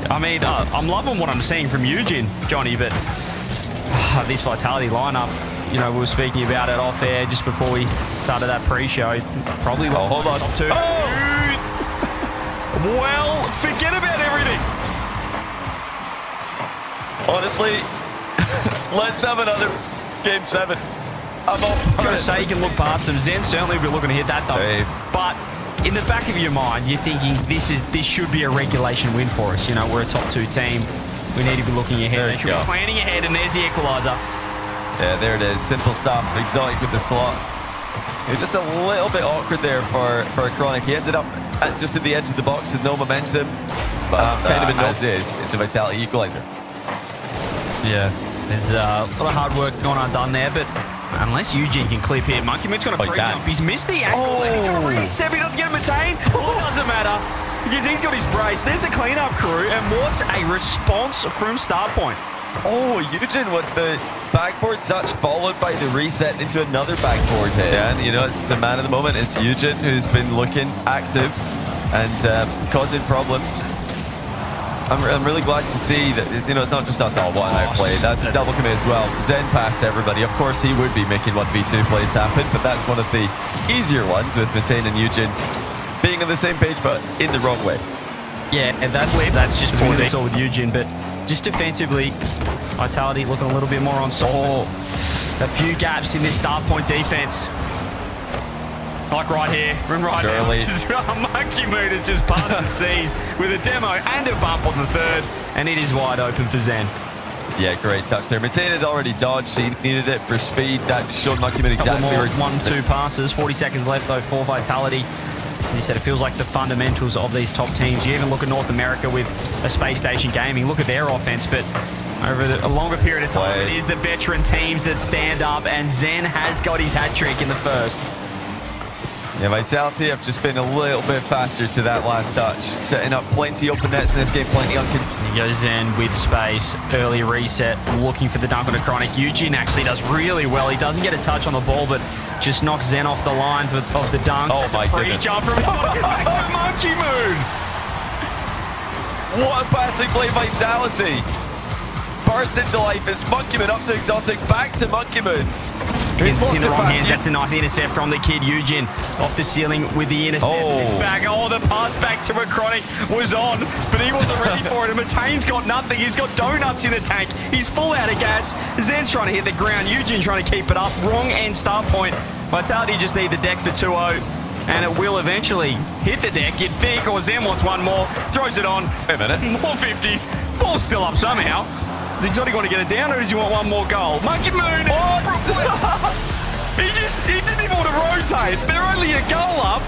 I mean, I'm loving what I'm seeing from Eugene, Johnny, but this Vitality lineup, you know, we were speaking about it off air just before we started that pre-show. Probably hold on. Top two. Oh. Well, forget about everything. Honestly, let's have another Game 7. I'm going to say you can look past them. Zen certainly will be looking to hit that though. Dave. But in the back of your mind, you're thinking this should be a regulation win for us. You know, we're a top 2 team. We need to be looking ahead. They should be planning ahead, and there's the equalizer. Yeah, there it is. Simple stuff. Exotic with the slot. It was just a little bit awkward there for Chronic. He ended up just at the edge of the box with no momentum. But kind of as is, it's a Vitality equalizer. Yeah, there's a lot of hard work going undone there, but unless Eugene can clip here, Monkey Moon's going to pre-jump. He's missed the angle. He's going to reset. He doesn't get a maintain. Well, it doesn't matter because he's got his brace. There's a cleanup crew, and what's a response from STARPOINT? Oh, Eugene with the backboard touch followed by the reset into another backboard hit. Yeah, and you know, it's a man of the moment. It's Eugene who's been looking active and causing problems. I'm really glad to see that, you know, it's not just us all one outplay. That's a double commit as well. Zen passed everybody. Of course, he would be making 1v2 plays happen, but that's one of the easier ones with Matane and Eugene being on the same page, but in the wrong way. Yeah, and that's just what we saw with Eugene, but just defensively, Vitality looking a little bit more on side. A few gaps in this STARPOINT defense. Like right here, and right now, Monkey Moon has just parted the seas with a demo and a bump on the third, and it is wide open for Zen. Yeah, great touch there. Matane had already dodged. He needed it for speed. That showed Monkey Moon exactly where 1-2 passes. 40 seconds left though for Vitality. As you said, it feels like the fundamentals of these top teams. You even look at North America with a Space Station Gaming. Look at their offense, but over a longer period of time, it is the veteran teams that stand up, and Zen has got his hat trick in the first. Yeah, Vitality have just been a little bit faster to that last touch, setting up plenty open nets in this game, plenty on. He goes in with space, early reset, looking for the dunk on a Chronic. Eugene actually does really well. He doesn't get a touch on the ball, but just knocks Zen off the line of the dunk. Oh, my goodness. Jump from back to Monkey Moon. What a passing play, Vitality. Burst into life. It's Monkey Moon up to Exotic, back to Monkey Moon. It's in the wrong hands. That's a nice intercept from the kid Eugene off the ceiling with the intercept. It's back. Oh, the pass back to Chronic was on, but he wasn't ready for it. And Matane's got nothing. He's got donuts in the tank. He's full out of gas. Zen's trying to hit the ground. Eugene trying to keep it up. Wrong end STARPOINT. Vitality just need the deck for 2-0. And it will eventually hit the deck, you'd think, or Zen wants one more. Throws it on. Wait a minute. More 50s. Ball's still up somehow. Does Exotic want to get it down, or does he want one more goal? Monkey Moon! He didn't even want to rotate. They're only a goal up.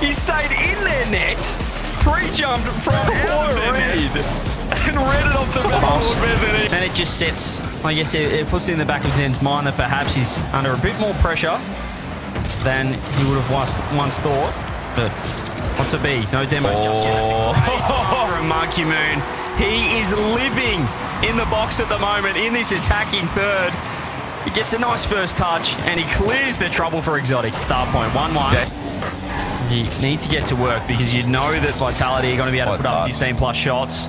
He stayed in their net, pre-jumped from out of their net, and read it off the back. And it just sets, I guess it puts it in the back of Zen's mind that perhaps he's under a bit more pressure than he would have once thought. But what's a B? No demos just yet. That's a great from Monkey Moon. He is living in the box at the moment in this attacking third. He gets a nice first touch and he clears the trouble for Exotic. STARPOINT 1-1. You need to get to work because you know that Vitality are going to be able to put up 15 plus shots.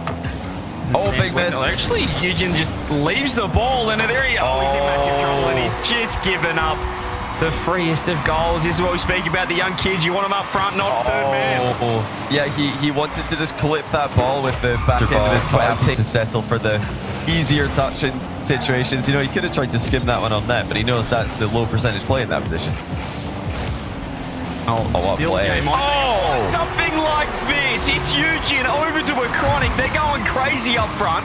Oh, big miss. Actually, Eugene just leaves the ball and there he is. He's in massive trouble and he's just given up the freest of goals. This is what we speak about the young kids. You want them up front, not third man. Yeah, he wanted to just clip that ball with the back end of his club to settle for the easier touching situations. You know, he could have tried to skim that one on net, but he knows that's the low percentage play in that position. What play. Something like this. It's Eugene over to a Chronic. They're going crazy up front.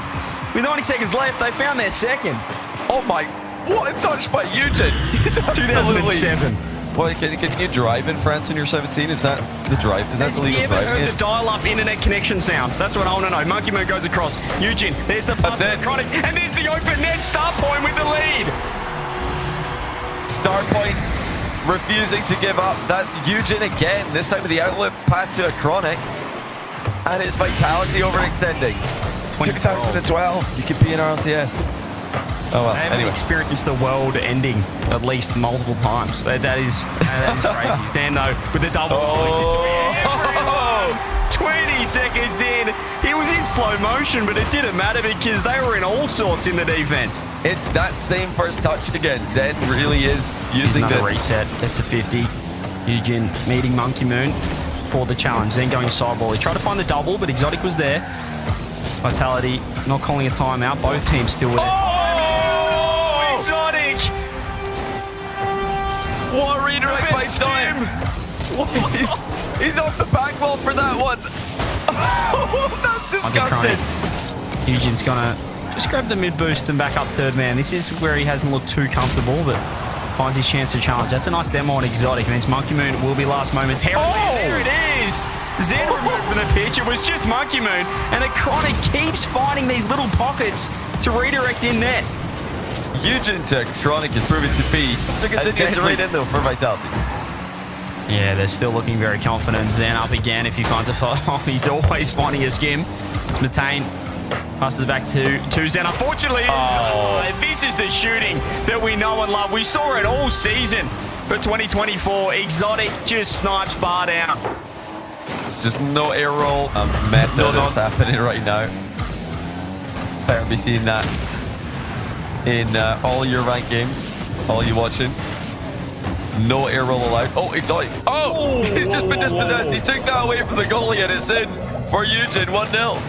With 90 seconds left, they found their second. Oh my, what a touch by Eugene. 2007. Well, can you drive in France when you're 17? Is that the drive? Is that the legal driving? Have you ever heard the dial-up internet connection sound? That's what I want to know. Monkey Moon goes across. Eugene, there's the pass to Chronic, and there's the open net. STARPOINT with the lead. STARPOINT refusing to give up. That's Eugene again. This time with the outlet pass to a Chronic, and it's Vitality overextending. 2012. You could be in RLCS. Oh well, anyway. Experienced the world ending at least multiple times. That is crazy. Sando with the double. 20 seconds in, he was in slow motion, but it didn't matter because they were in all sorts in the defense. It's that same first touch again. Zen really is using another the reset. That's a 50. Eugen meeting Monkey Moon for the challenge. Then going sideball. He tried to find the double, but Exotic was there. Vitality not calling a timeout. Both teams still with their Oh! Exotic! What a redirect by time! He's off the back wall for that one. That's disgusting. Eugen's gonna just grab the mid boost and back up third man. This is where he hasn't looked too comfortable, but finds his chance to challenge. That's a nice demo on Exotic. Means Monkey Moon will be last momentarily. Oh! There it is. Zen removed from the pitch. It was just Monkey Moon, and Chronic keeps finding these little pockets to redirect in net. Eugen to Chronic is proven to be continues right in though for Vitality. Yeah, they're still looking very confident. Zen up again if he finds a foul. He's always finding a skim. It's Matane. Passes it back to Zen. Unfortunately, this is the shooting that we know and love. We saw it all season for 2024. Exotic just snipes bar down. Just no air roll. Meta that's happening right now. Better be seeing that in all your ranked games. All you watching. No air roll allowed. Oh, Exotic. Oh, he's just been dispossessed. He took that away from the goalie and it's in for Eugen. 1-0.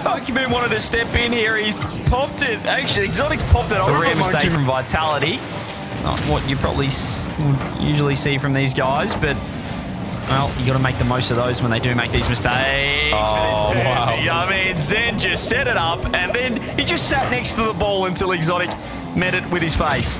Monkey Moon wanted to step in here. He's popped it. Actually, Exotic's popped it over. A rare mistake from Vitality. Not what you probably would usually see from these guys, but well, you got to make the most of those when they do make these mistakes. Oh, wow. I mean, Zen just set it up, and then he just sat next to the ball until Exotic met it with his face.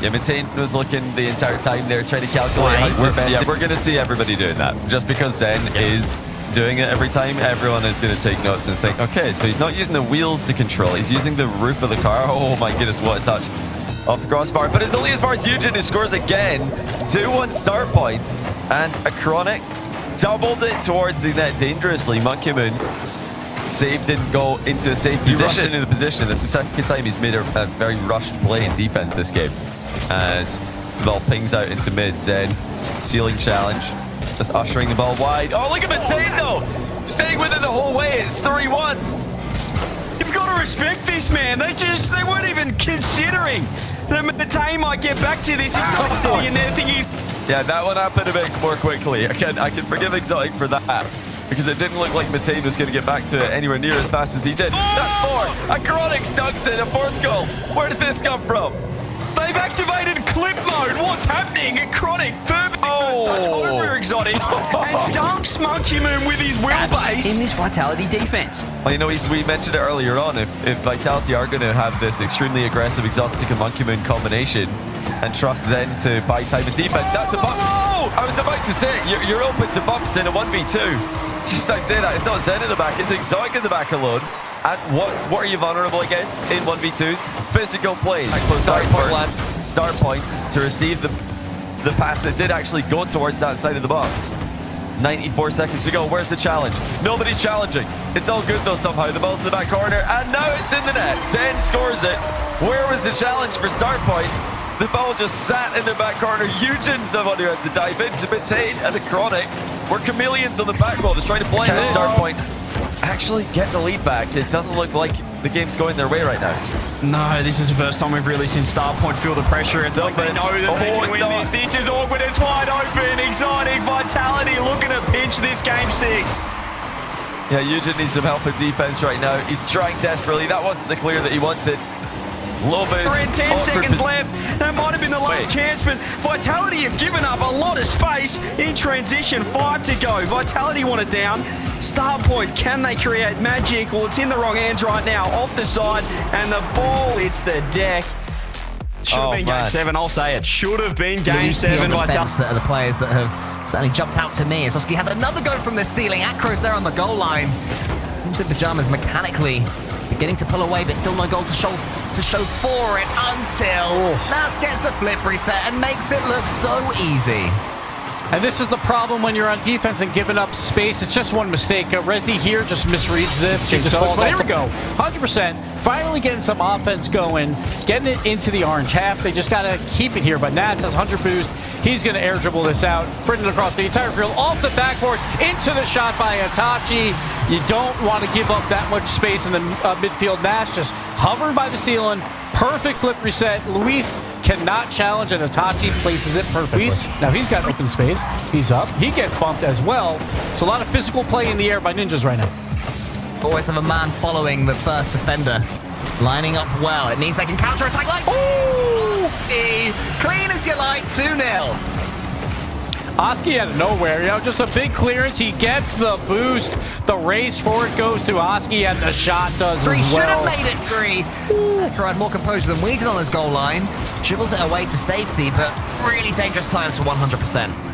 Yeah, Matane was looking the entire time there, trying to calculate how to best. Yeah, we're going to see everybody doing that. Just because Zen is doing it every time, everyone is going to take notes and think, okay, so he's not using the wheels to control, he's using the roof of the car. Oh my goodness, what a touch off the crossbar. But it's only as far as Eugen, who scores again. 2-1 start point, and a Chronic doubled it towards the net dangerously. Monkey Moon save didn't go into a safe position. In the position. That's the second time he's made a very rushed play in defense this game. As the ball pings out into mid. Zen ceiling challenge. Just ushering the ball wide. Oh, look at Matane though! Staying with it the whole way. It's 3-1. You've got to respect this, man. They weren't even considering that Matane might get back to this. Exotic sitting in there thinking he's... Yeah, that one happened a bit more quickly. I can forgive Exotic for that, because it didn't look like Matane was going to get back to it anywhere near as fast as he did. That's four. A Chronic dunked in a fourth goal. Where did this come from? They've activated clip mode. What's happening? Chronic perfect first touch over Exotic and dunks Monkey Moon with his wheelbase in this Vitality defense. Well, you know, we mentioned it earlier on. If Vitality are going to have this extremely aggressive Exotic and Monkey Moon combination and trust Zen to buy time in defense, that's a bump. I was about to say, you're open to bumps in a 1v2. Just I say that, it's not Zen in the back, it's Exotic in the back alone. And what are you vulnerable against in 1v2s? Physical plays. Start point to receive the pass that did actually go towards that side of the box. 94 seconds to go. Where's the challenge? Nobody's challenging. It's all good though somehow. The ball's in the back corner and now it's in the net. Zen scores it. Where was the challenge for start point? The ball just sat in the back corner. Eugen's the one who had to dive into Matane and the Chronic. We're chameleons on the back wall just trying to blend in. Start point actually get the lead back. It doesn't look like the game's going their way right now. No, this is the first time we've really seen StarPoint feel the pressure. It's like they know that they can win this. This is awkward. It's wide open. Exotic Vitality looking to pinch this game 6. Yeah, Eugen needs some help in defense right now. He's trying desperately. That wasn't the clear that he wanted. Low boost. We're in 10 seconds left. That might have been the last chance, but Vitality have given up a lot of space in transition. 5 to go. Vitality want it down. StarPoint, can they create magic? Well, it's in the wrong hands right now. Off the side, and the ball hits the deck. Should have been game 7, I'll say it. Should have been game 7. Vitality that are the players that have certainly jumped out to me. Soski has another go from the ceiling. Acro's there on the goal line. Into Pajamas mechanically beginning to pull away, but still no goal to show for it until Nas gets a flip reset and makes it look so easy. And this is the problem when you're on defense and giving up space. It's just one mistake. Rezi here just misreads this. He just falls. But here we go. 100%. Finally getting some offense going. Getting it into the orange half. They just got to keep it here. But Nas has 100 boost. He's going to air dribble this out. Bring it across the entire field. Off the backboard. Into the shot by Itachi. You don't want to give up that much space in the midfield. Nas just hovering by the ceiling. Perfect flip reset. Luis cannot challenge, and Itachi places it perfectly. Luis, now he's got open space. He's up. He gets bumped as well. So a lot of physical play in the air by Ninjas right now. Always have a man following the first defender. Lining up well. It means they can counter-attack like... Ooh! Clean as you like, 2-0. Oski out of nowhere, you know, just a big clearance. He gets the boost. The race for it goes to Oski, and the shot does Three as well. should have made it 3. Echo had more composure than we did on his goal line. Dribbles it away to safety, but really dangerous times for 100%.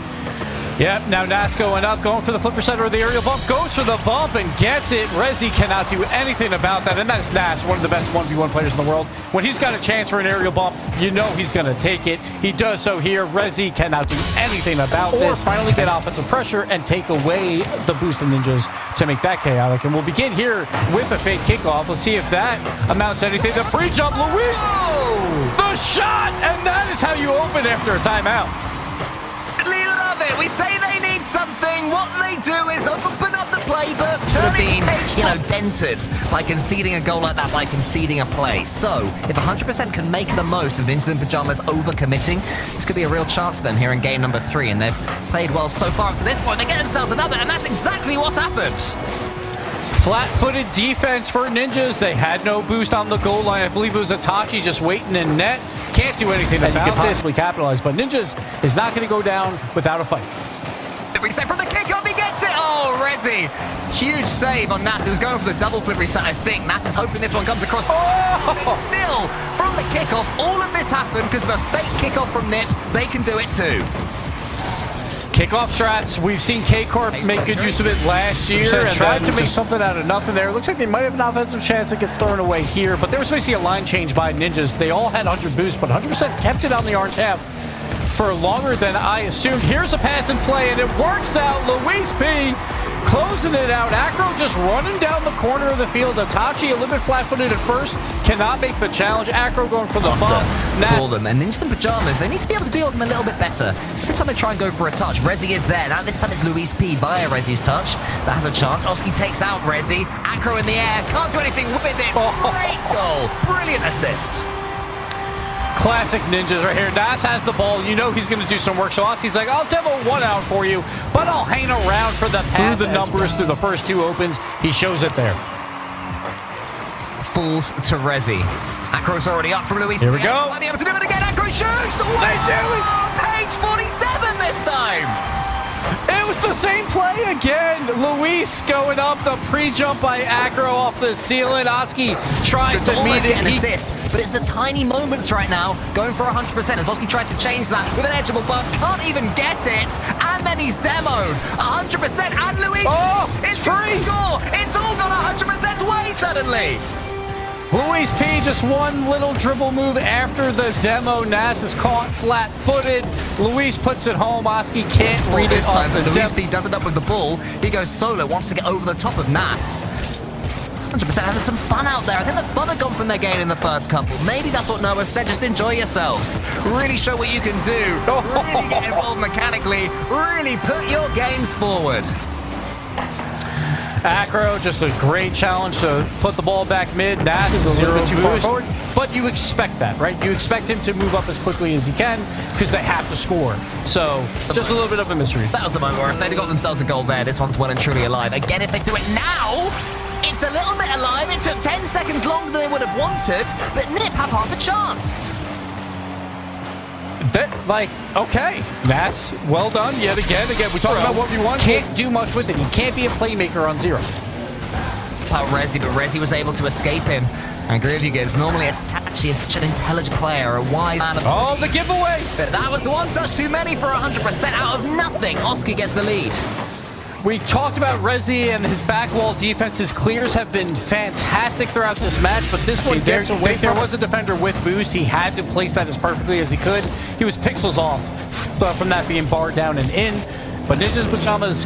Yep, now Nas going up, going for the flipper set or the aerial bump, goes for the bump and gets it. Rezi cannot do anything about that, and that's Nas, one of the best 1v1 players in the world. When he's got a chance for an aerial bump, you know he's going to take it. He does so here. Rezi cannot do anything about this. Finally get offensive pressure and take away the boost of Ninjas to make that chaotic. And we'll begin here with a fake kickoff. Let's see if that amounts to anything. The free jump, Luis! The shot! And that is how you open after a timeout. Love it. We say they need something. What they do is open up the playbook, turn it to page, dented by conceding a goal like that, by conceding a play. So, if 100% can make the most of Ninjas in Pajamas overcommitting, this could be a real chance for them here in game number 3. And they've played well so far up to this point. They get themselves another, and that's exactly what's happened. Flat-footed defense for Ninjas. They had no boost on the goal line. I believe it was Itachi just waiting in net. Can't do anything about this. Possibly capitalize, but Ninjas is not going to go down without a fight. The reset from the kickoff, he gets it! Oh, Rezi. Huge save on Nas. He was going for the double flip reset, I think. Nas is hoping this one comes across. Oh! Still, from the kickoff, all of this happened because of a fake kickoff from Nip. They can do it too. Kickoff strats. We've seen KORP make good use of it last year and tried to make something out of nothing there. It looks like they might have an offensive chance that gets thrown away here, but there was basically a line change by Ninjas. They all had 100 boost, but 100% kept it on the orange half for longer than I assumed. Here's a pass and play, and it works out. Luis P closing it out. Acro just running down the corner of the field. Itachi a little bit flat-footed at first. Cannot make the challenge. Acro going for the bump. For them. And Ninjas in Pajamas, they need to be able to deal with them a little bit better. Every time they try and go for a touch, Rezi is there. Now this time it's Luis P via Rezi's touch. That has a chance. Oski takes out Rezi. Acro in the air. Can't do anything with it. Great goal. Brilliant assist. Classic Ninjas right here. Nas has the ball. You know he's going to do some work. So Oski's like, I'll demo one out for you, but I'll hang around for the pass. Through the numbers, through the first 2 opens. He shows it there. Falls to Rezi. Acro's already up from Luis. Here we go. Might be able to do it again. Acro shoots. They do it. Page 47 this time. It was the same play again. Luis going up, the pre-jump by Acro off the ceiling. Oski tries to meet it. An assist, but it's the tiny moments right now going for 100% as Oski tries to change that with an edgeable bump. Can't even get it. And then he's demoed. 100% and Luis. Oh, it's free. Score. It's all gone 100% way suddenly. Luis P just one little dribble move after the demo. Nas is caught flat-footed. Luis puts it home. Oski can't read it time, but Luis P does it up with the ball. He goes solo, wants to get over the top of Nas. 100% having some fun out there. I think the fun had gone from their game in the first couple. Maybe that's what Noah said. Just enjoy yourselves. Really show what you can do. Really get involved mechanically. Really put your games forward. Acro, just a great challenge to put the ball back mid. Nas is a little bit too far forward, but you expect that, right? You expect him to move up as quickly as he can because they have to score. So, just a little bit of a mystery. That was the moment where if they'd have got themselves a goal there, this one's well and truly alive. Again, if they do it now, it's a little bit alive. It took 10 seconds longer than they would have wanted, but Nip have half a chance. Okay, Nas, well done yet again. We talked about what we want. Can't do much with it. He can't be a playmaker on 0. About Rezi, but Rezi was able to escape him. I agree with you, Gibbs. Normally, Itachi is such an intelligent player, a wise man. Oh, the giveaway! But that was one touch too many for 100% out of nothing. Oski gets the lead. We talked about Rezi and his back wall defense. His clears have been fantastic throughout this match, but this one gets away. There was a defender with boost. He had to place that as perfectly as he could. He was pixels off from that being barred down and in. But Ninja's Pajamas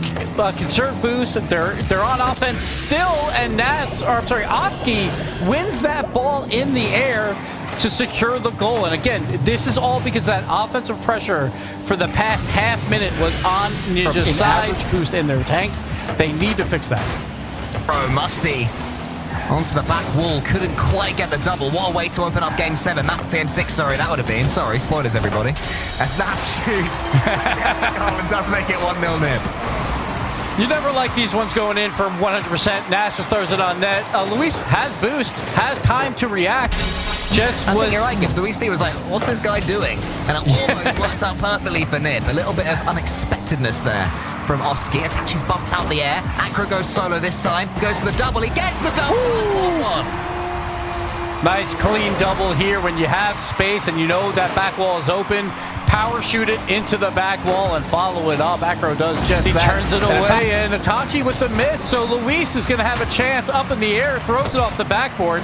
conserve boost. They're on offense still, and Oski wins that ball in the air to secure the goal. And again, this is all because that offensive pressure for the past half minute was on Ninja's side. Average boost in their tanks. They need to fix that. Bro, Musty onto the back wall, couldn't quite get the double. What a way to open up Game 7. Game 6, sorry, that would have been. Sorry, spoilers, everybody. As Nash shoots, and does make it 1-0 nip. You never like these ones going in for 100%. Nash just throws it on net. Luis has boost, has time to react. I think you're right, Gibbs. Luis B was like, what's this guy doing? And it almost worked out perfectly for Nip. A little bit of unexpectedness there from Oski. Itachi's bumped out the air. Acro goes solo this time. Goes for the double. He gets the double. 4-1. Nice clean double here when you have space and you know that back wall is open. Power shoot it into the back wall and follow it up. Acro does just that. He turns it away, and Itachi with the miss. So Luis is going to have a chance up in the air. Throws it off the backboard.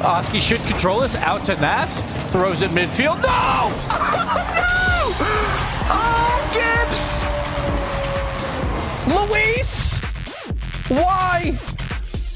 Oski should control this. Out to Nas. Throws it midfield. No! No! Oh, Gibbs! Luis! Why?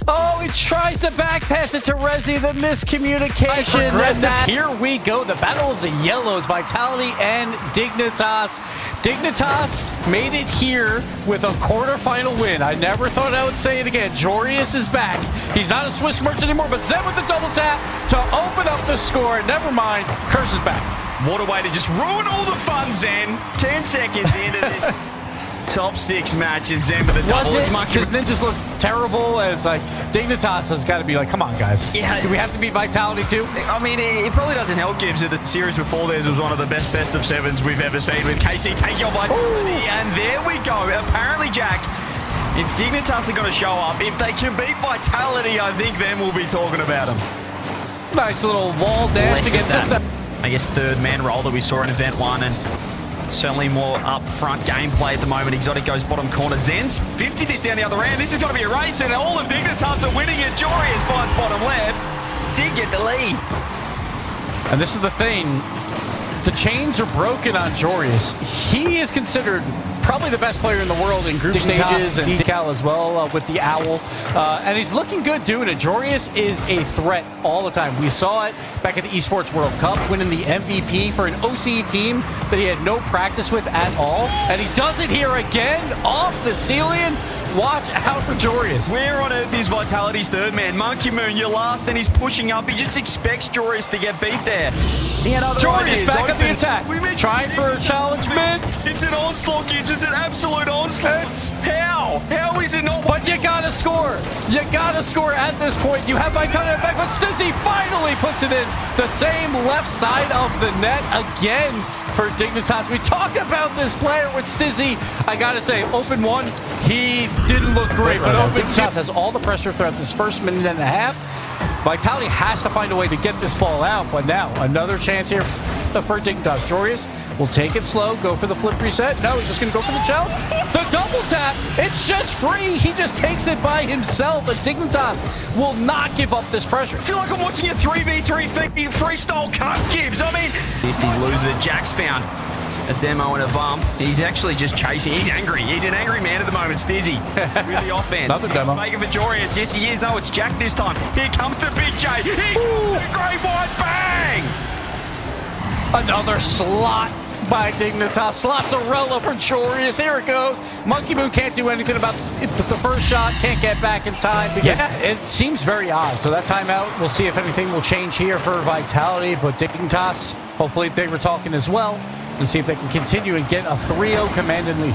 Oh, he tries to back pass it to Rezi. The miscommunication. And here we go. The battle of the yellows. Vitality and Dignitas. Dignitas made it here with a quarterfinal win. I never thought I would say it again. Jorius is back. He's not a Swiss merchant anymore, but Zen with the double tap to open up the score. Never mind. Curse is back. What a way to just ruin all the fun, Zen. 10 seconds into this top 6 match, and Zen with the double. Was it? Because Ninjas look terrible, and it's like, Dignitas has got to be like, come on, guys. Yeah. Do we have to beat Vitality too? I mean, it probably doesn't help, Gibbs, that the series before theirs was one of the best of 7s we've ever seen, with KC taking on Vitality. Ooh. And there we go. Apparently, Jack, if Dignitas are going to show up, if they can beat Vitality, I think then we'll be talking about them. Nice little wall dash to get just a... I guess third man role that we saw in Event 1, and certainly more up-front gameplay at the moment. Exotic goes bottom corner. Zen's 50 this down the other end. This is going to be a race, and all of Dignitas are winning it. Jorius finds bottom left. Did get the lead. And this is the thing. The chains are broken on Jorius. He is considered probably the best player in the world in group stages and decal as well with the Owl. And he's looking good doing it. Jorius is a threat all the time. We saw it back at the Esports World Cup, winning the MVP for an OCE team that he had no practice with at all. And he does it here again off the ceiling. Watch out for Jorius. Where on earth is Vitality's third man? Monkey Moon, you're last, and he's pushing up. He just expects Jorius to get beat there. He had other Jorius ideas. back at the attack. Trying for a challenge mid. It's an onslaught, Gibbs. It's an absolute onslaught. How? How is it not? But you gotta score. You gotta score at this point. You have Vitality at the back, but Stizzy finally puts it in the same left side of the net again for Dignitas. We talk about this player with Stizzy. I gotta say, open 1, he didn't look great, but open 2 has all the pressure throughout this first minute and a half. Vitality has to find a way to get this ball out, but now another chance here for Dignitas. Jorius will take it slow, go for the flip reset. No, he's just gonna go for the challenge. The double tap, it's just free. He just takes it by himself, and Dignitas will not give up this pressure. I feel like I'm watching a 3v3 freestyle cut, Gibbs. I mean, if these losers, Jack's found a demo and a bump. He's actually just chasing. He's angry. He's an angry man at the moment, Stizzy. Really offense. Another demo. Making for Jorius. Yes, he is. No, it's Jack this time. Here comes the Big J. He the great white bang. Another slot by Dignitas. Slots a Rella for Jorius. Here it goes. Monkey Moon can't do anything about it. The first shot. Can't get back in time. Because it seems very odd. So that timeout, we'll see if anything will change here for Vitality. But Dignitas, hopefully they were talking as well. And see if they can continue and get a 3-0 commanding lead.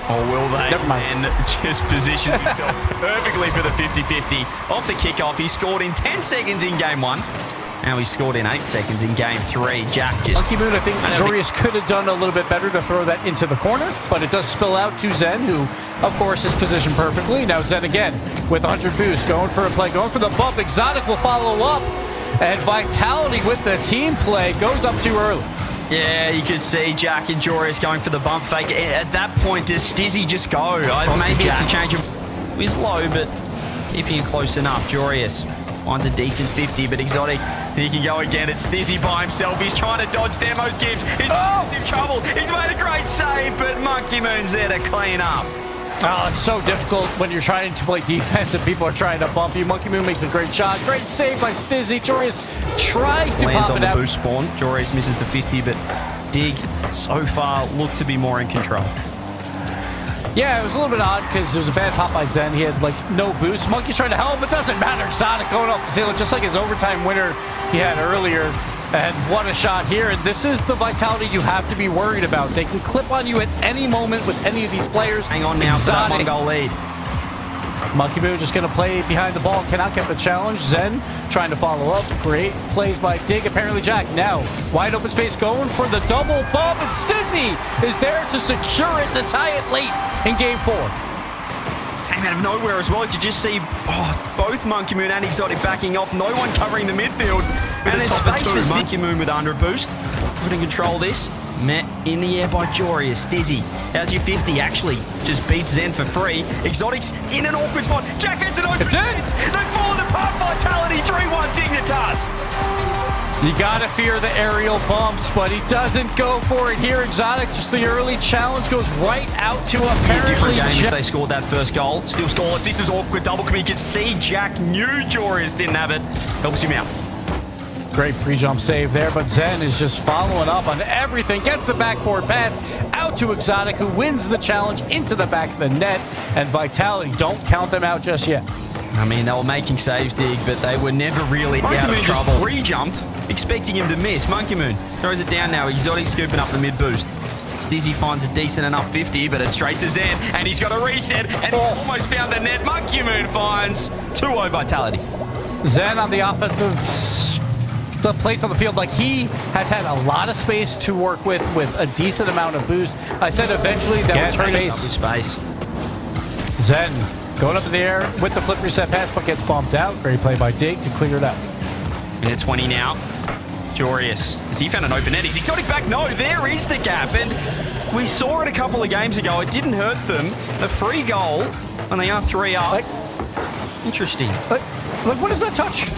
Oh, will they? Never mind. And just positions himself perfectly for the 50-50. Off the kickoff, he scored in 10 seconds in game 1. Now he scored in 8 seconds in game 3. Jack just... Monkey Moon, I think Jorius could have done a little bit better to throw that into the corner, but it does spill out to Zen, who, of course, is positioned perfectly. Now Zen again with 100 boost, going for a play, going for the bump. Exotic will follow up, and Vitality with the team play goes up too early. Yeah, you could see Jack and Jorius going for the bump fake. At that point, does Stizzy just go? Maybe it's a change of... He's low, but keeping it close enough. Jorius Finds a decent 50, but Exotic, he can go again. It's Stizzy by himself. He's trying to dodge Demo's Gibbs. He's in trouble. He's made a great save, but Monkey Moon's there to clean up. Oh, it's so difficult when you're trying to play defense and people are trying to bump you. Monkey Moon makes a great shot. Great save by Stizzy. Jorius tries to Lands pop on it the out. boost spawn. Jorius misses the 50, but Dig, so far, looked to be more in control. Yeah, it was a little bit odd because it was a bad pop by Zen. He had like no boost. Monkey's trying to help, but doesn't matter. Exotic going off the ceiling, just like his overtime winner he had earlier. And what a shot here. And this is the vitality you have to be worried about. They can clip on you at any moment with any of these players. Hang on now for that one-goal lead. Monkey Moon just going to play behind the ball. Cannot get the challenge. Zen trying to follow up. Great plays by Dig. Apparently Jack now wide open space going for the double bump. And Stizzy is there to secure it to tie it late in game 4. Came out of nowhere as well. You could just see both Monkey Moon and Exotic backing off. No one covering the midfield. And there's space for Monkey Moon with under a boost. Couldn't control this. Met in the air by Jorius. Stizzy, how's your 50? Actually, just beats Zen for free. Exotic's in an awkward spot. Jack has an open chance. They've fallen apart. Vitality 3-1 Dignitas. You gotta fear the aerial bumps, but he doesn't go for it here. Exotic, just the early challenge goes right out to Different apparently game Jack. if they scored that first goal. Still scoreless. This is awkward double. You can see Jack knew Jorius didn't have it. Helps him out. Great pre-jump save there, but Zen is just following up on everything. Gets the backboard pass out to Exotic, who wins the challenge into the back of the net. And Vitality, don't count them out just yet. I mean, they were making saves, Dig, but they were never really out of trouble. Just pre-jumped, expecting him to miss. Monkey Moon throws it down now. Exotic scooping up the mid-boost. Stizzy finds a decent enough 50, but it's straight to Zen, and he's got a reset, and he almost found the net. Monkey Moon finds 2-0 Vitality. Zen on the offensive place on the field, like he has had a lot of space to work with a decent amount of boost. I said eventually that will turn space. Zen going up in the air with the flip reset pass, but gets bumped out. Great play by Dig to clear it out. Minute 20 now. Jorius, has he found an open net? Is Exotic back? No, there is the gap. And we saw it a couple of games ago. It didn't hurt them. A free goal, and they are 3 up. Interesting. Like, what is that touch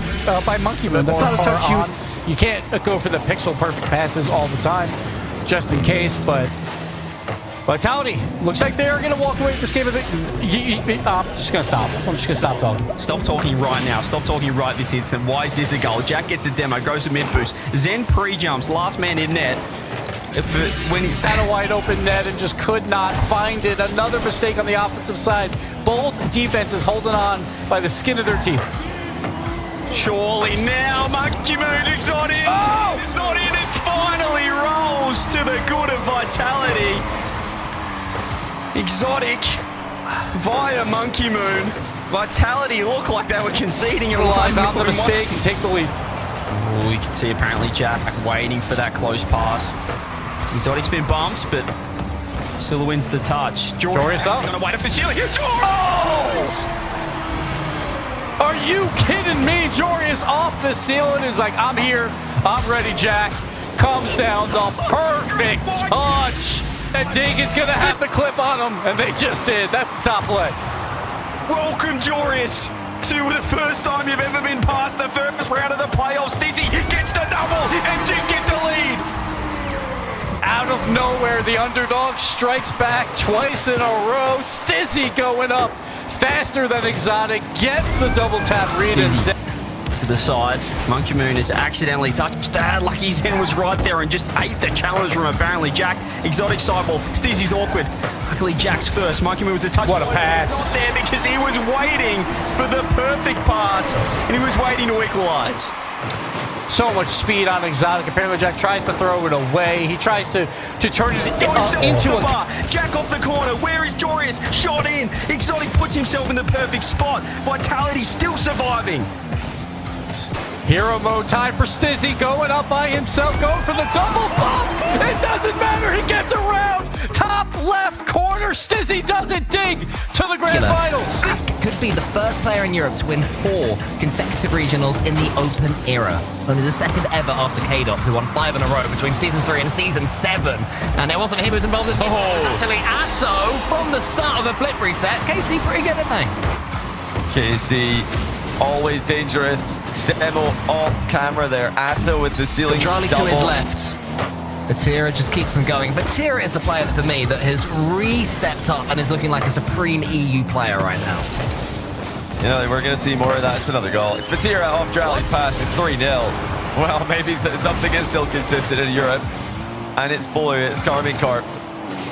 by Monkey Moon? That's not a touch you can't go for the pixel perfect passes all the time, just in case. But Vitality looks like they're going to walk away with this game. I'm just going to stop. I'm just going to stop talking. Stop talking right now. Stop talking right this instant. Why is this a goal? Jack gets a demo, goes to mid boost. Zen pre-jumps, last man in net. When he had a wide open net and just could not find it. Another mistake on the offensive side. Both defenses holding on by the skin of their teeth. Surely now, Monkey Moon Exotic. Oh! It's not in. It finally rolls to the good of Vitality. Exotic via Monkey Moon. Vitality looked like they were conceding and relies on the mistake and take the lead. Oh, you can see apparently Jack waiting for that close pass. Exotic's been bumped, but still wins the touch. Jorius up. Gonna wait up the ceiling. Jorius! Are you kidding me? Jorius off the ceiling is like, I'm here, I'm ready, Jack. Comes down the perfect touch. And Dig is gonna have to clip on him, and they just did. That's the top play. Welcome, Jorius, to the first time you've ever been past the first round of the playoffs. Stizzy gets the double, and Dig gets the lead. Out of nowhere, the underdog strikes back twice in a row. Stizzy going up faster than Exotic, gets the double tap read and to the side. Monkey Moon is accidentally touched that. Lucky Zen was right there and just ate the challenge from apparently Jack. Exotic sideball. Stizzy's awkward. Luckily Jack's first. Monkey Moon was a touch. What a pass. Not there because he was waiting for the perfect pass and he was waiting to equalize. So much speed on Exotic. Apparently Jack tries to throw it away. He tries to turn it into a bar. Jack off the corner. Where is Jorius? Shot in. Exotic puts himself in the perfect spot. Vitality still surviving. Hero mode time for Stizzy, going up by himself, going for the double bump. It doesn't matter. He gets around. Top left corner. Stizzy does it. Dig to the grand finals. Could be the first player in Europe to win 4 consecutive regionals in the open era. Only the second ever after K-Dot, who won 5 in a row between Season 3 and Season 7. And it wasn't him who was involved in this. It was actually Atso from the start of the flip reset. KC pretty good, didn't they? KC Always dangerous. Demo off camera there. Atto with the ceiling Charlie double. to his left. Vatira just keeps them going. Vatira is the player for me that has re-stepped up and is looking like a supreme EU player right now. You know, we're going to see more of that. It's another goal. It's Vatira off Drali's pass. It's 3-0. Well, maybe something is still consistent in Europe. And it's blue. It's KARMINE CORP.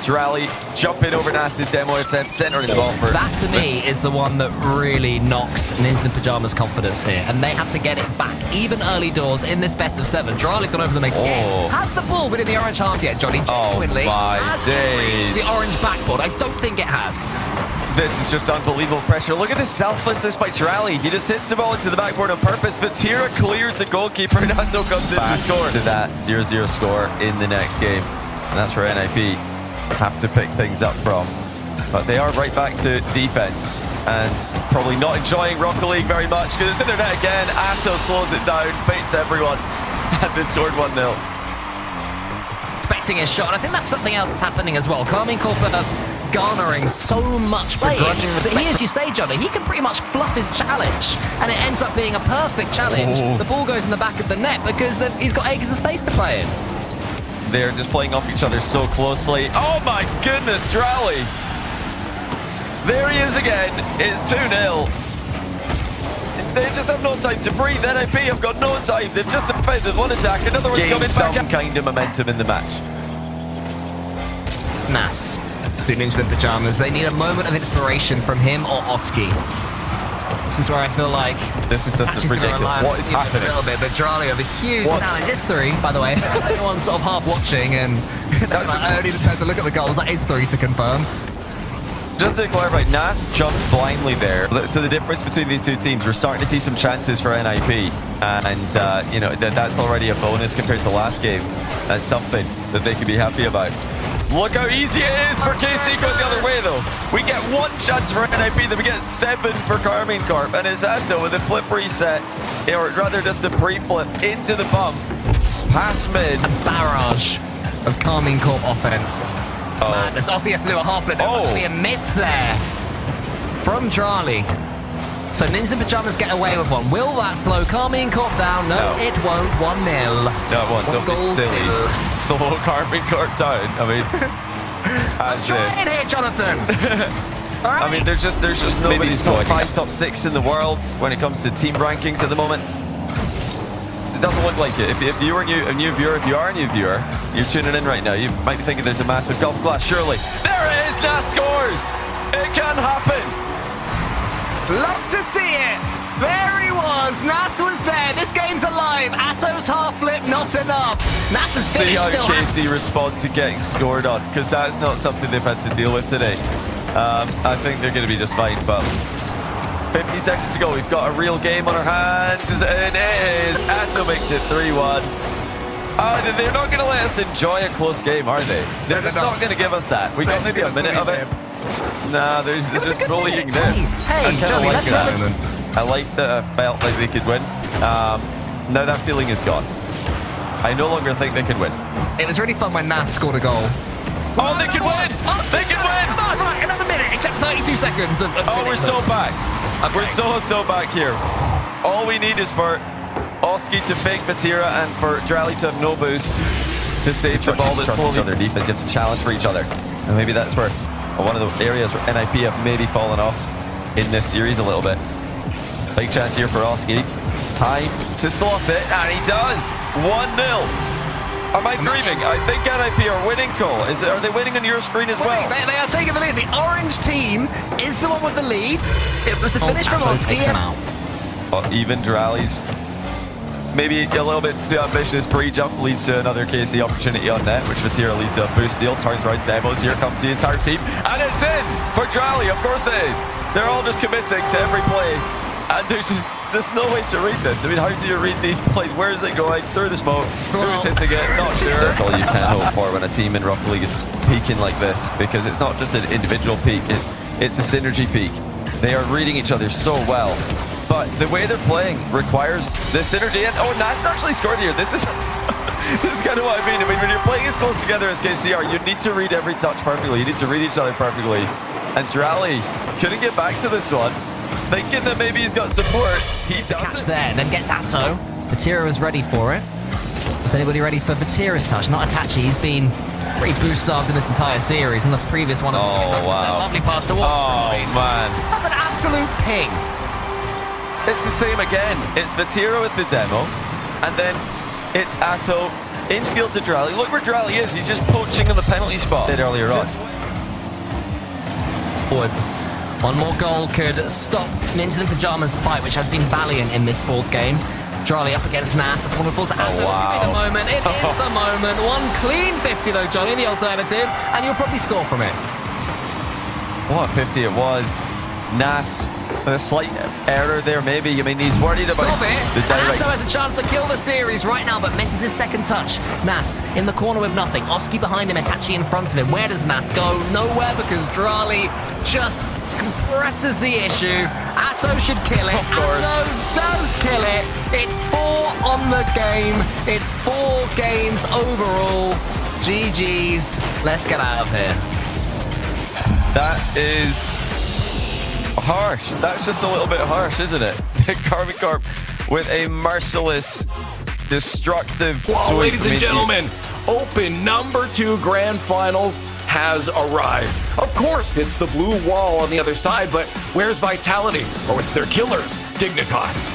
Rally jumping over Nas's demo attempt, centering the ball for... That to me is the one that really knocks Ninja in Pyjama's confidence here, and they have to get it back, even early doors in this best of 7. Drali's gone over them again. Has the ball been in the orange half yet, Johnny? Genuinely. Has it reached the orange backboard? I don't think it has. This is just unbelievable pressure. Look at the selflessness by Rally. He just hits the ball into the backboard on purpose. Vatira clears the goalkeeper, and Atto comes in to score. To that 0-0 score in the next game, and that's where NIP have to pick things up from. But they are right back to defense and probably not enjoying Rocket League very much because it's in their net again. Atto slows it down, baits everyone, and they've scored 1-0. Expecting his shot, and I think that's something else that's happening as well. KARMINE CORP are garnering so much begrudging respect. But he, as you say, Johnny, he can pretty much fluff his challenge, and it ends up being a perfect challenge. The ball goes in the back of the net because he's got acres of space to play in. They're just playing off each other so closely. Oh my goodness, Rally! There he is again. It's 2-0. They just have no time to breathe. NIP have got no time. They've just defended one attack. Another one's coming back. Some kind of momentum in the match. Nas, do Ninja in Pyjamas. They need a moment of inspiration from him or Oski. This is where I feel like this is just ridiculous. What is happening? A little bit, but Drali have a huge challenge. It's 3, by the way. Everyone's sort of half watching, and I only had to look at the goals. That is 3 to confirm. Just to clarify, Nas jumped blindly there. So the difference between these two teams, we're starting to see some chances for NIP, and you know that's already a bonus compared to last game. That's something that they could be happy about. Look how easy it is for KC going the other way, though. We get 1 chance for NIP, then we get 7 for KARMINE CORP, and it's Atto with a flip reset, or rather just a pre-flip into the bump, past mid. A barrage of KARMINE CORP offense. Madness. Ossie has to do a half flip. There's actually a miss there from Drali. So Ninja in Pyjamas get away with one. Will that slow KARMINE CORP down? No, it won't. 1-0. No, it won't. Don't be silly. Slow KARMINE CORP down. I mean, try it here, Jonathan. Right. I mean, there's just nobody top 5, top 6 in the world when it comes to team rankings at the moment. It doesn't look like it. If you are a new viewer, you're tuning in right now, you might be thinking there's a massive golf glass. Surely. There it is, Nas scores! It can happen! Love to see it! There he was! Nas was there! This game's alive! Atto's half flip, not enough! Nas has finished still. See how still KC respond to getting scored on, because that's not something they've had to deal with today. I think they're going to be just fine, but 50 seconds to go. We've got a real game on our hands, and it is. Atto makes it 3-1. They're not going to let us enjoy a close game, are they? They're just not going to give us that. We got maybe a minute of it. Nah, they're just bullying them. Hey, Johnny, let's remember. I like that I felt like they could win. Now that feeling is gone. I no longer think they can win. It was really fun when Nas scored a goal. Oh, they can win! They can win! Come on, right, another minute, except 32 seconds of we're so back. Okay. We're so back here. All we need is for Oski to fake Vatira and for Drali to have no boost to save the ball that's slowly. Their defense, you have to challenge for each other. And maybe that's where one of the areas where NIP have maybe fallen off in this series a little bit. Big chance here for Oski. Time to slot it, and he does. 1-0. Am I dreaming? I think NIP are winning, Cole. Are they winning on your screen as well? They are taking the lead. The orange team is the one with the lead. It was the finish from Oski. Even Drali's maybe a little bit too ambitious pre-jump leads to another KC opportunity on net, which Vatira leads to a boost steal. Turns right, demos. Here comes the entire team, and it's in for Drali. Of course it is. They're all just committing to every play, and there's no way to read this. I mean, how do you read these plays? Where is it going? Through the smoke. Who's hitting it? Not sure. That's all you can hope for when a team in Rocket League is peaking like this, because it's not just an individual peak, it's a synergy peak. They are reading each other so well, but the way they're playing requires the synergy. And Nas actually scored here. This is this is kind of what I mean. When you're playing as close together as KCR, you need to read every touch perfectly. You need to read each other perfectly. And Rally couldn't get back to this one. thinking that maybe he's got support. He Catch doesn't. there, and then gets Atto. Vatira is ready for it. Is anybody ready for Vatira's touch? Not Itachi. He's been pretty boost-starved in this entire series. And the previous one, wow. Lovely pass to Wolf. Oh, man. That's an absolute ping. It's the same again. It's Vatira with the demo, and then it's Atto infield to Drally. Look where Drally is. He's just poaching on the penalty spot. Did earlier on. Woods. One more goal could stop Ninja in Pyjamas' fight, which has been valiant in this fourth game. Charlie up against Nas. That's wonderful to Atto. wow. It's going to be the moment. It is the moment. One clean 50, though, Johnny, the alternative, and you'll probably score from it. What a 50 it was. Nas, a slight error there, maybe. I mean, he's worried about Stop it. the direct. Atto has a chance to kill the series right now, but misses his second touch. Nas in the corner with nothing. Oski behind him, Itachi in front of him. Where does Nas go? Nowhere, because Drali just compresses the issue. Atto should kill it. Atto does kill it. It's 4 on the game. It's 4 games overall. GG's. Let's get out of here. That is harsh. That's just a little bit harsh, isn't it? KARMINE Corp with a merciless, destructive Well, sweep. ladies and gentlemen, Open number 2 Grand Finals has arrived. Of course, it's the blue wall on the other side, but where's Vitality? Oh, it's their killers, Dignitas.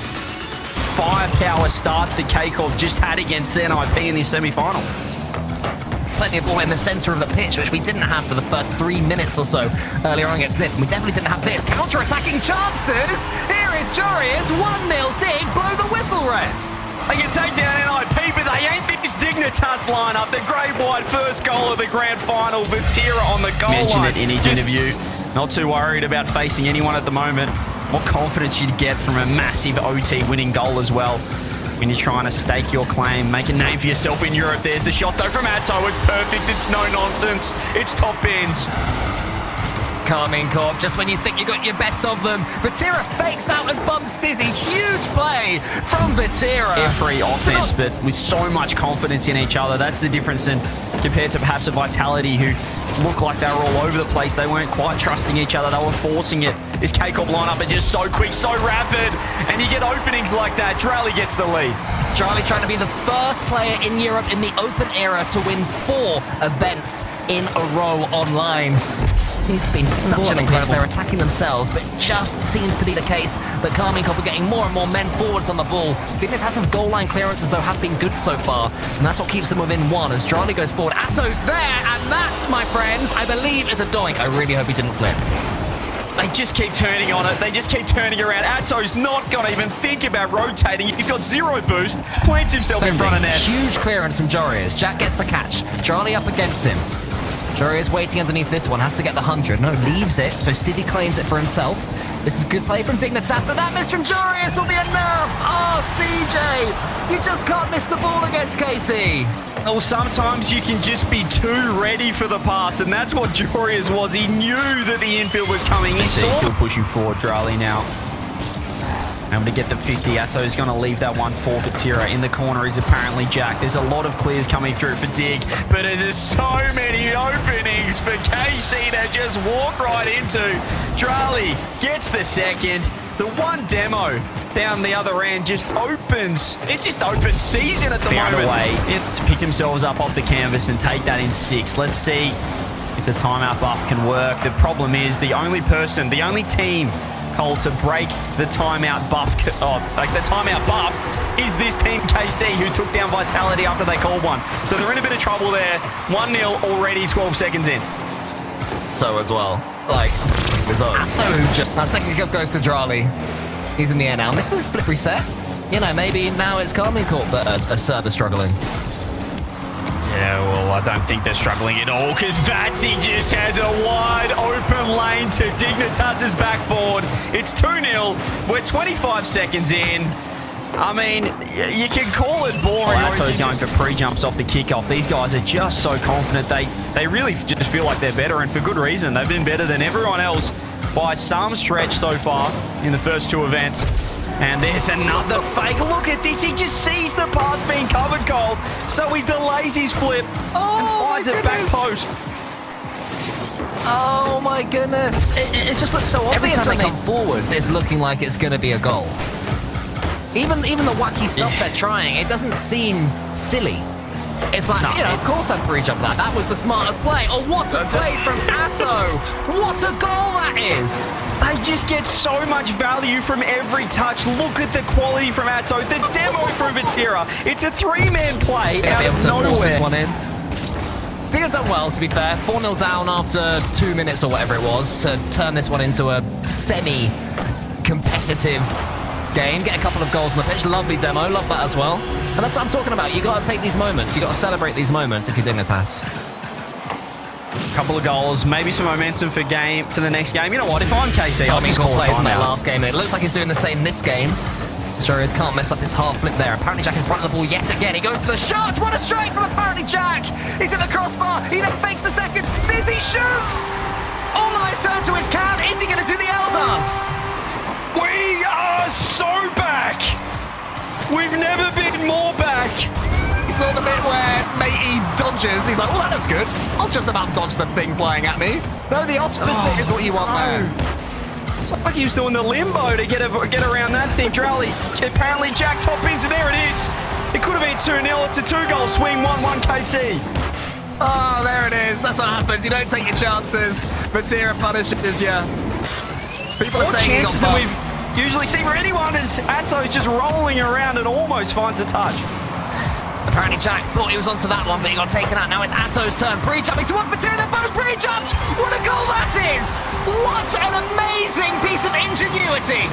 Firepower start the KCORP just had against NIP in the semi-final. Plenty of ball in the centre of the pitch, which we didn't have for the first 3 minutes or so earlier on against NIP. We definitely didn't have this. Counter-attacking chances! Here is Jurius, 1-0 Dig, blow the whistle, ref! They can take down NIP, but they ain't this Dignitas lineup. The grey white first goal of the grand final. Vatira on the goal line. Mentioned it in his interview. Not too worried about facing anyone at the moment. What confidence you'd get from a massive OT winning goal as well. When you're trying to stake your claim, make a name for yourself in Europe. There's the shot though from Atto. It's perfect. It's no nonsense. It's top bins. KARMINE Corp, just when you think you got your best of them, Vatira fakes out and bumps Dizzy. Huge play from Vatira. Every offense, but with so much confidence in each other. That's the difference in compared to perhaps a Vitality who looked like they were all over the place. They weren't quite trusting each other. They were forcing it. This KCORP lineup is just so quick, so rapid, and you get openings like that. Drally gets the lead. Charlie trying to be the first player in Europe in the Open era to win 4 events in a row online. He's been such an incredible. They're attacking themselves, but it just seems to be the case that KARMINE Corp are getting more and more men forwards on the ball. Dignitas' goal line clearances, though, have been good so far, and that's what keeps them within 1 as Charlie goes forward. Atto's there, and that, my friends, I believe is a doink. I really hope he didn't flip. They just keep turning on it. They just keep turning around. Atto's not going to even think about rotating. He's got 0 boost. Plants himself in front of net. Huge clearance from Jorius. Jack gets the catch. Charlie up against him. Jorius waiting underneath this one. Has to get the 100. No, leaves it. So Stizzy claims it for himself. This is good play from Dignitas, but that miss from Jorius will be enough. Oh, CJ. You just can't miss the ball against KC. Oh, sometimes you can just be too ready for the pass, and that's what Jorius was. He knew that the infield was coming. He's still pushing forward, Drali now. Able to get the 50. Atto's going to leave that one for Vatira. In the corner is apparently Jack. There's a lot of clears coming through for Dig, but there's so many openings for KC to just walk right into. Drali gets the second. The one demo down the other end just opens. It's just open season at the moment. Found a way to pick themselves up off the canvas and take that in 6. Let's see if the timeout buff can work. The problem is the only person, the only team, Cole, to break the timeout buff, is this team KC who took down Vitality after they called one. So they're in a bit of trouble there. 1-0 already, 12 seconds in. So as well, like, our second kill goes to Drali. He's in the air now. Missed his flip reset. You know, maybe now it's KARMINE Corp that are server struggling. Yeah, well, I don't think they're struggling at all because Vatsy just has a wide open lane to Dignitas' backboard. It's 2-0. We're 25 seconds in. I mean, you can call it boring. Atto's going for pre-jumps off the kickoff. These guys are just so confident. They really just feel like they're better, and for good reason. They've been better than everyone else by some stretch so far in the first 2 events. And there's another fake. Look at this. He just sees the pass being covered, Cole. So he delays his flip and finds it back post. Oh my goodness. It just looks so Every obvious time when they they come forwards, it's looking like it's going to be a goal. Even the wacky stuff they're trying, it doesn't seem silly. It's like, you know, of course I'd pre-jump that. That was the smartest play. Oh, what a play from Atto. What a goal that is. They just get so much value from every touch. Look at the quality from Atto. The demo from Vatira. It's a three-man play out of Force this nowhere. one in. I think I've done well, to be fair. 4-0 down after 2 minutes or whatever it was to turn this one into a semi-competitive game. Get a couple of goals on the pitch. Lovely demo. Love that as well. And that's what I'm talking about. You got to take these moments. You got to celebrate these moments if you're Dignitas. Couple of goals, maybe some momentum for the next game. You know what? If I'm KC, I'll Karmine just call plays in that timeout. last game. It looks like he's doing the same this game. Sure is. Can't mess up his half flip there. Apparently Jack in front of the ball yet again. He goes to the shot. What a strike from Apparently Jack. He's in the crossbar. He then fakes the second. Stizzy shoots. All eyes turn to his count. Is he going to do the L dance? We are so back. We've never been more back. He saw the bit where matey dodges. He's like, well, that was good. I'll just about dodge the thing flying at me. No, the opposite is what you want there. It's like he was doing the limbo to get around that thing. Apparently Jack top ins, and there it is. It could have been 2-0. It's a 2-goal swing, 1-1 KC. Oh, there it is. That's what happens. You don't take your chances. Vatira punishes you. People are More saying he got chances than bumped. we've usually seen for anyone as Atto's just rolling around and almost finds a touch. Apparently Jack thought he was onto that one, but he got taken out. Now it's Atto's turn. Pre-jumping towards Vatira. They're both pre-jumped. What a goal that is! What an amazing piece of ingenuity!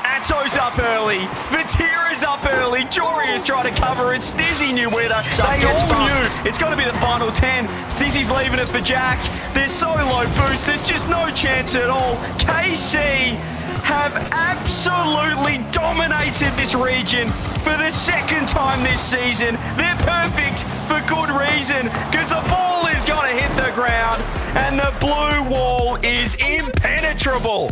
Atto's up early. Vatira's up early. Jory is trying to cover it. Stizzy knew where to. They all knew it's going to be the final 10. Stizzy's leaving it for Jack. They're so low boost. There's just no chance at all. KC have absolutely dominated this region for the second time this season. They're perfect for good reason, because the ball is going to hit the ground and the blue wall is impenetrable.